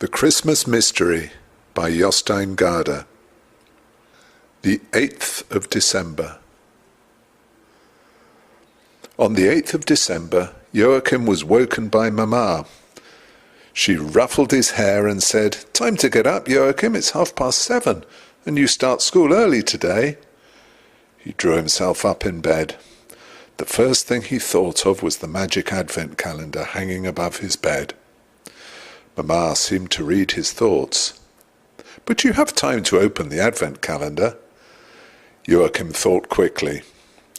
The Christmas Mystery by Jostein Gaarder. The 8th of December. On the 8th of December, Joachim was woken by Mama. She ruffled his hair and said, "Time to get up, Joachim, it's 7:30, and you start school early today." He drew himself up in bed. The first thing he thought of was the magic advent calendar hanging above his bed. Mama seemed to read his thoughts. "But you have time to open the advent calendar." Joachim thought quickly.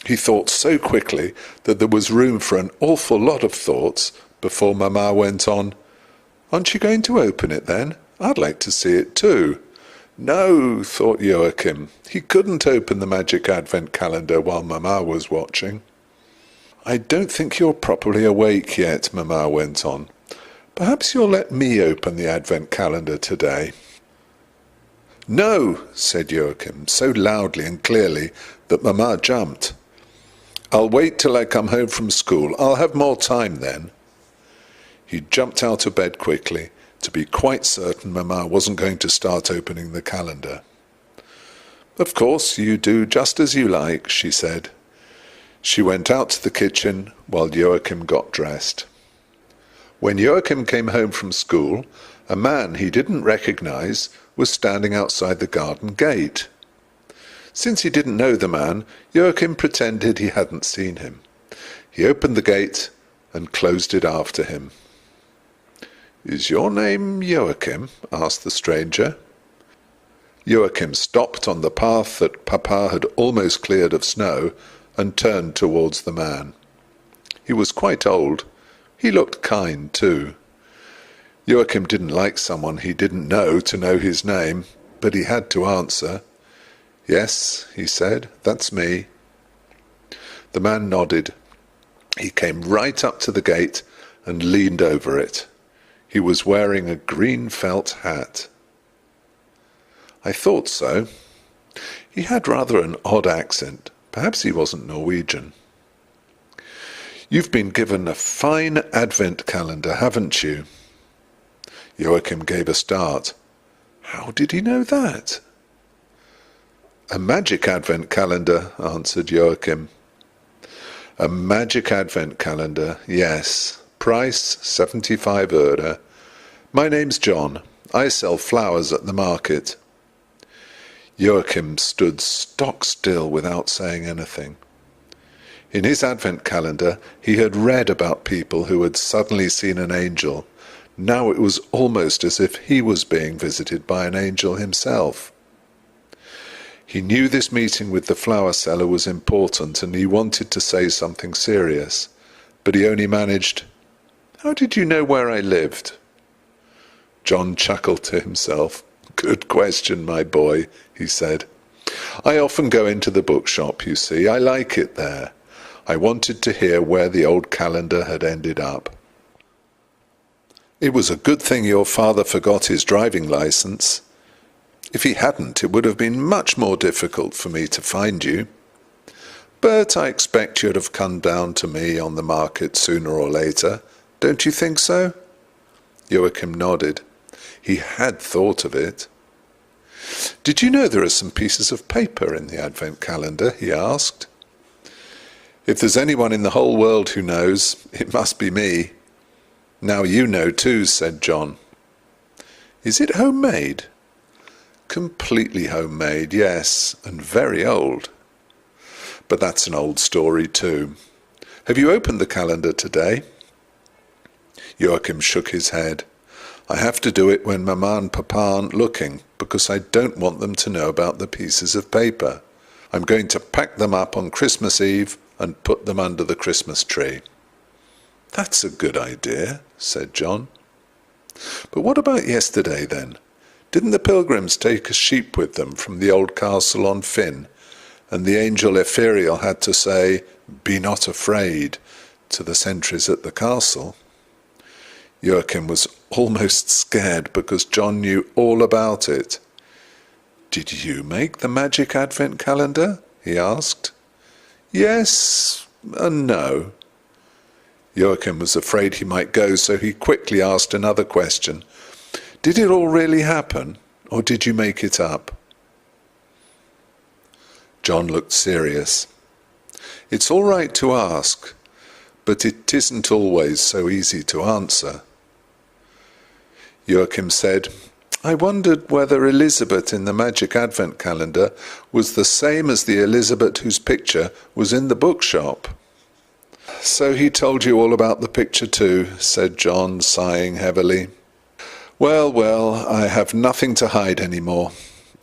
He thought so quickly that there was room for an awful lot of thoughts before Mama went on, "Aren't you going to open it then? I'd like to see it too." No, thought Joachim. He couldn't open the magic advent calendar while Mama was watching. "I don't think you're properly awake yet," Mama went on. "Perhaps you'll let me open the advent calendar today." "No," said Joachim, so loudly and clearly that Mama jumped. "I'll wait till I come home from school. I'll have more time then." He jumped out of bed quickly to be quite certain Mama wasn't going to start opening the calendar. "Of course, you do just as you like," she said. She went out to the kitchen while Joachim got dressed. When Joachim came home from school, a man he didn't recognize was standing outside the garden gate. Since he didn't know the man, Joachim pretended he hadn't seen him. He opened the gate and closed it after him. "Is your name Joachim?" asked the stranger. Joachim stopped on the path that Papa had almost cleared of snow and turned towards the man. He was quite old. He looked kind, too. Joachim didn't like someone he didn't know to know his name, but he had to answer. "Yes," he said, "that's me." The man nodded. He came right up to the gate and leaned over it. He was wearing a green felt hat. I thought so. He had rather an odd accent. Perhaps he wasn't Norwegian. "You've been given a fine advent calendar, haven't you?" Joachim gave a start. How did he know that? "A magic advent calendar," answered Joachim. "A magic advent calendar, yes. Price 75 öre. My name's John. I sell flowers at the market." Joachim stood stock still without saying anything. In his advent calendar he had read about people who had suddenly seen an angel. Now it was almost as if he was being visited by an angel himself. He knew this meeting with the flower seller was important and he wanted to say something serious, but he only managed, "How did you know where I lived?" John chuckled to himself. "Good question, my boy," he said. "I often go into the bookshop, you see. I like it there. I wanted to hear where the old calendar had ended up. It was a good thing your father forgot his driving license. If he hadn't, it would have been much more difficult for me to find you. But I expect you'd have come down to me on the market sooner or later. Don't you think so?" Joachim nodded. He had thought of it. "Did you know there are some pieces of paper in the advent calendar?" he asked. "If there's anyone in the whole world who knows, it must be me." "Now you know too," said John. "Is it homemade?" "Completely homemade, yes, and very old." "But that's an old story too. Have you opened the calendar today?" Joachim shook his head. "I have to do it when Mama and Papa aren't looking, because I don't want them to know about the pieces of paper. I'm going to pack them up on Christmas Eve and put them under the Christmas tree." "That's a good idea," said John. "But what about yesterday then? Didn't the pilgrims take a sheep with them from the old castle on Finn, and the angel Epheriel had to say, 'Be not afraid,' to the sentries at the castle?" Joachim was almost scared because John knew all about it. "Did you make the magic advent calendar?" he asked. "Yes and no." Joachim was afraid he might go, so he quickly asked another question. Did it all really happen, or did you make it up? John looked serious. It's all right to ask, but it isn't always so easy to answer. Joachim said, I wondered whether Elizabeth in the magic advent calendar was the same as the Elizabeth whose picture was in the bookshop. So he told you all about the picture too, said John, sighing heavily. Well, well, I have nothing to hide anymore.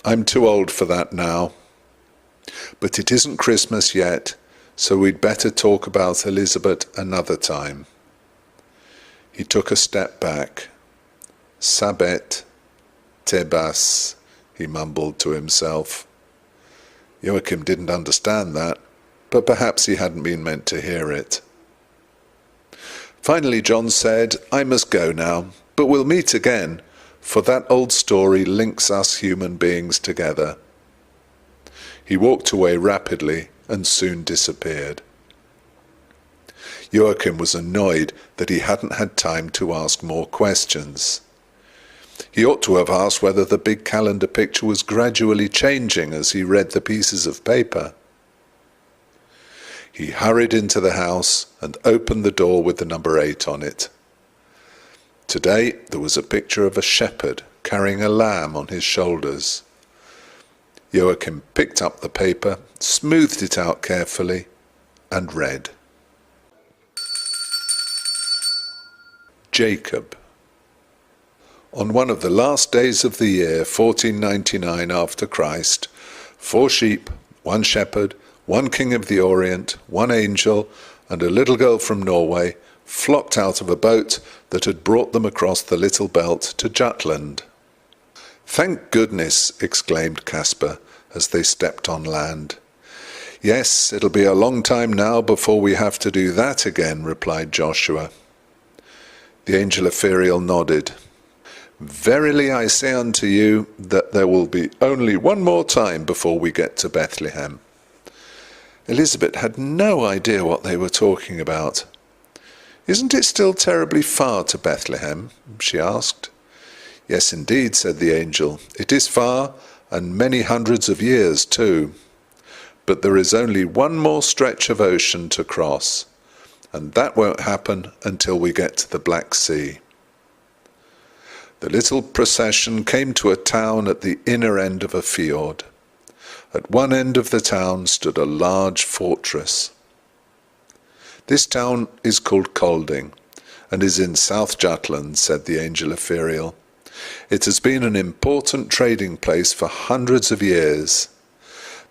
I'm too old for that now. But it isn't Christmas yet, so we'd better talk about Elizabeth another time. He took a step back. Sabet-Tebas, he mumbled to himself. Joachim didn't understand that, but perhaps he hadn't been meant to hear it. Finally John said, I must go now, but we'll meet again, for that old story links us human beings together. He walked away rapidly and soon disappeared. Joachim was annoyed that he hadn't had time to ask more questions. He ought to have asked whether the big calendar picture was gradually changing as he read the pieces of paper. He hurried into the house and opened the door with the number 8 on it. Today there was a picture of a shepherd carrying a lamb on his shoulders. Joachim picked up the paper, smoothed it out carefully, and read. Jacob. On one of the last days of the year, 1499 after Christ, 4 sheep, 1 shepherd, 1 king of the Orient, 1 angel, and a little girl from Norway flocked out of a boat that had brought them across the little belt to Jutland. Thank goodness, exclaimed Caspar as they stepped on land. Yes, it'll be a long time now before we have to do that again, replied Joshua. The angel ethereal nodded. Verily I say unto you that there will be only one more time before we get to Bethlehem. Elizabeth had no idea what they were talking about. Isn't it still terribly far to Bethlehem? She asked. Yes, indeed, said the angel. It is far, and many hundreds of years too. But there is only one more stretch of ocean to cross, and that won't happen until we get to the Black Sea. The little procession came to a town at the inner end of a fjord. At one end of the town stood a large fortress. This town is called Kolding, and is in South Jutland, said the angel ethereal. It has been an important trading place for hundreds of years.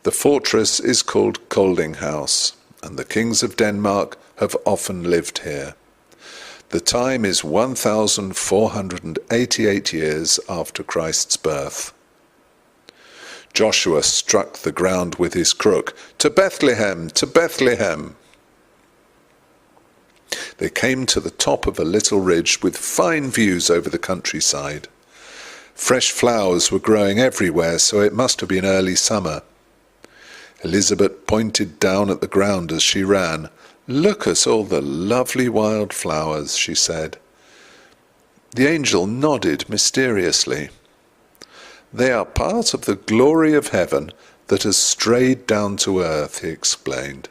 The fortress is called Kolding House, and the kings of Denmark have often lived here. The time is 1488 years after Christ's birth. Joshua struck the ground with his crook. To Bethlehem! To Bethlehem! They came to the top of a little ridge with fine views over the countryside. Fresh flowers were growing everywhere, so it must have been early summer. Elizabeth pointed down at the ground as she ran. Look at all the lovely wild flowers, she said. The angel nodded mysteriously. They are part of the glory of heaven that has strayed down to earth, he explained.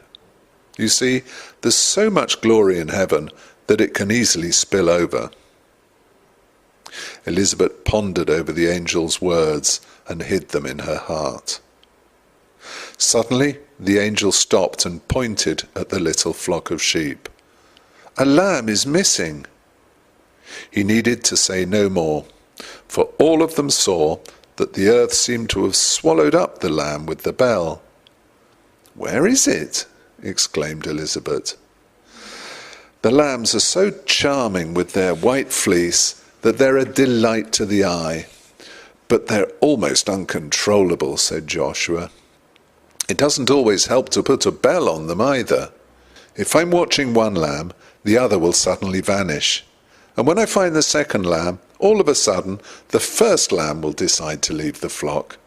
You see, there's so much glory in heaven that it can easily spill over. Elizabeth pondered over the angel's words and hid them in her heart. Suddenly, the angel stopped and pointed at the little flock of sheep. A lamb is missing. He needed to say no more, for all of them saw that the earth seemed to have swallowed up the lamb with the bell. Where is it? Exclaimed Elizabeth. The lambs are so charming with their white fleece that they're a delight to the eye, but they're almost uncontrollable, said Joshua. It doesn't always help to put a bell on them either. If I'm watching one lamb, the other will suddenly vanish. And when I find the second lamb, all of a sudden, the first lamb will decide to leave the flock.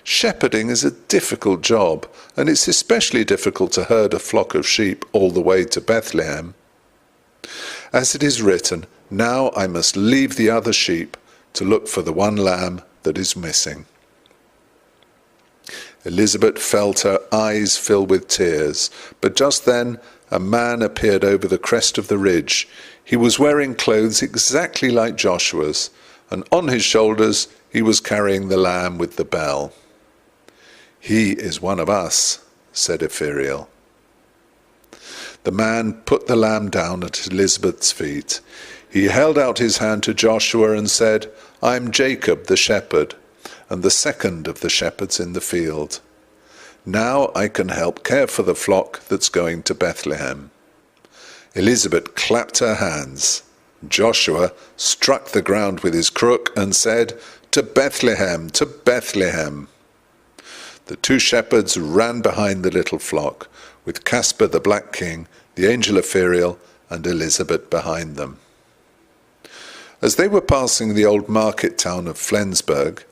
Shepherding is a difficult job, and it's especially difficult to herd a flock of sheep all the way to Bethlehem. As it is written, now I must leave the other sheep to look for the one lamb that is missing. Elizabeth felt her eyes fill with tears, but just then a man appeared over the crest of the ridge. He was wearing clothes exactly like Joshua's, and on his shoulders he was carrying the lamb with the bell. "He is one of us," said Ephraim. The man put the lamb down at Elizabeth's feet. He held out his hand to Joshua and said, "I'm Jacob the shepherd, and the second of the shepherds in the field. Now I can help care for the flock that's going to Bethlehem." Elizabeth clapped her hands. Joshua struck the ground with his crook and said, "To Bethlehem, to Bethlehem." The two shepherds ran behind the little flock, with Caspar the Black King, the angel Ephraim, and Elizabeth behind them. As they were passing the old market town of Flensburg,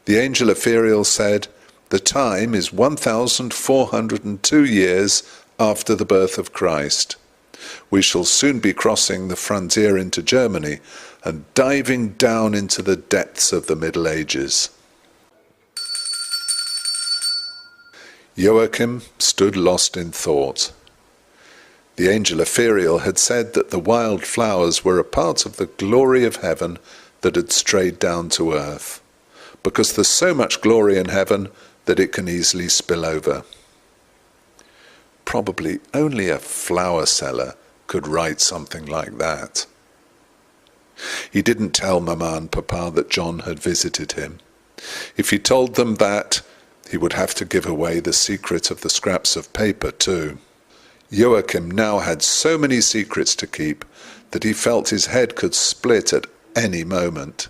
the angel Ephraim said, "The time is 1402 years after the birth of Christ. We shall soon be crossing the frontier into Germany and diving down into the depths of the Middle Ages." Joachim stood lost in thought. The angel Ephraim had said that the wild flowers were a part of the glory of heaven that had strayed down to earth, because there's so much glory in heaven that it can easily spill over. Probably only a flower seller could write something like that. He didn't tell Mama and Papa that John had visited him. If he told them that, he would have to give away the secret of the scraps of paper too. Joachim now had so many secrets to keep that he felt his head could split at any moment.